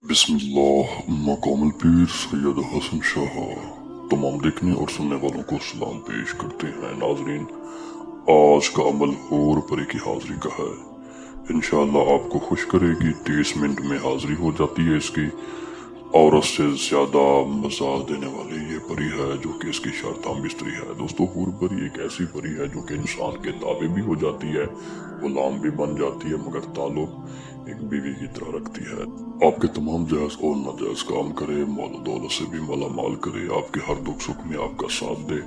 बिस्मिल्लाह। मकामुल पीर सैयद हसन शाह तमाम देखने और सुनने वालों को सलाम पेश करते हैं। नाजरीन, आज का अमल हूर परी की हाजिरी का है। इंशाअल्लाह आपको खुश करेगी। 30 मिनट में हाजिरी हो जाती है इसकी। औरत से ज्यादा मजा देने वाली ये परी है जो कि इसकी शर्तां बिस्तरी है। दोस्तों, हूर परी एक ऐसी परी है जो कि इंसान के ताबे भी हो जाती है, गुलाम भी बन जाती है, मगर ताल्लुक एक बीवी की तरह रखती है। आपके तमाम जायज और नाजायज काम करे, मौल दौलत से भी माला माल करे, आपके हर दुख सुख में आपका साथ दे,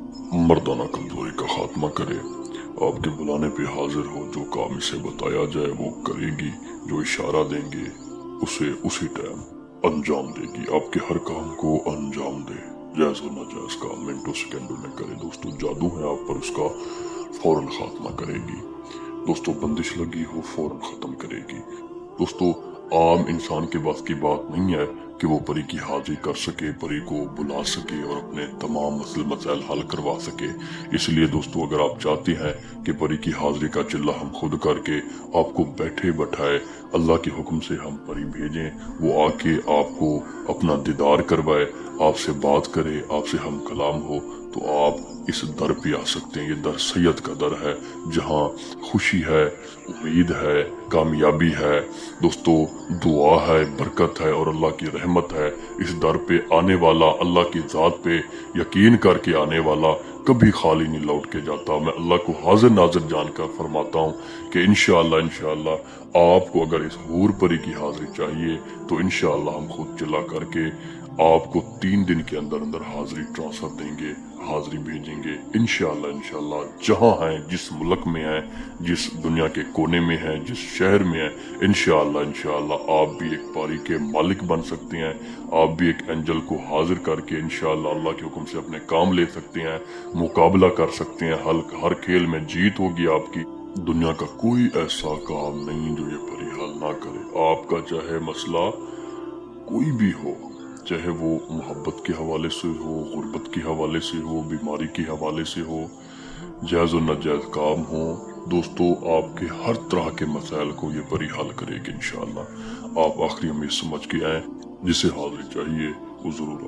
मर्दाना कमजोरी का खात्मा करे, आपके बुलाने पे हाजिर हो, जो काम इसे बताया जाए वो करेगी, जो इशारा देंगे उसे उसी टाइम अंजाम देगी, आपके हर काम को अंजाम दे। जायज और नाजायज काम मिनटों सेकंडों में करे। दोस्तों, जादू है आप पर, उसका फौरन खात्मा करेगी। दोस्तों, बंदिश लगी हो फौरन खत्म करेगी। दोस्तों, आम इंसान के बस की बात नहीं है कि वो परी की हाजिरी कर सके, परी को बुला सके और अपने तमाम मसले मसाइल हल करवा सके। इसलिए दोस्तों, अगर आप चाहते हैं कि परी की हाजिरी का चिल्ला हम खुद करके आपको बैठे बैठाए अल्लाह के हुक्म से हम परी भेजें, वो आके आपको अपना दीदार करवाए, आपसे बात करे, आपसे हम कलाम हो, तो आप इस दर पे आ सकते हैं। ये दर सैयद का दर है, जहाँ खुशी है, उम्मीद है, कामयाबी है, दोस्तों दुआ है, बरकत है और अल्लाह की रहमत है। इस दर पे आने वाला, अल्लाह की जात पे यकीन करके आने वाला कभी खाली नहीं लौट के जाता। मैं अल्लाह को हाजिर नाजिर जानकर फरमाता हूँ कि इंशाअल्लाह आपको अगर इस हूर परी की हाजिरी चाहिए तो इंशाअल्लाह हम खुद चिल्ला करके आपको 3 दिन के अंदर अंदर हाजिरी ट्रांसफर देंगे, हाजिरी भेजेंगे। इंशाअल्लाह जहां हैं, जिस मुल्क में हैं, जिस दुनिया के कोने में हैं, जिस शहर में हैं, इंशाअल्लाह आप भी एक पारी के मालिक बन सकते हैं। आप भी एक एंजल को हाजिर करके इंशाअल्लाह अल्लाह के हुक्म से अपने काम ले सकते हैं, मुकाबला कर सकते हैं। हर खेल में जीत होगी आपकी। दुनिया का कोई ऐसा काम नहीं जो ये परी हल ना करे। आपका चाहे मसला कोई भी हो, चाहे वो मोहब्बत के हवाले से हो, गुर्बत के हवाले से हो, बीमारी के हवाले से हो, जायज और नाजायज काम हो, दोस्तों आपके हर तरह के मसाइल को ये परी हल करेगी इंशाअल्लाह। आप आखिरी में समझ के आए, जिसे हाजिरी चाहिए वो जरूर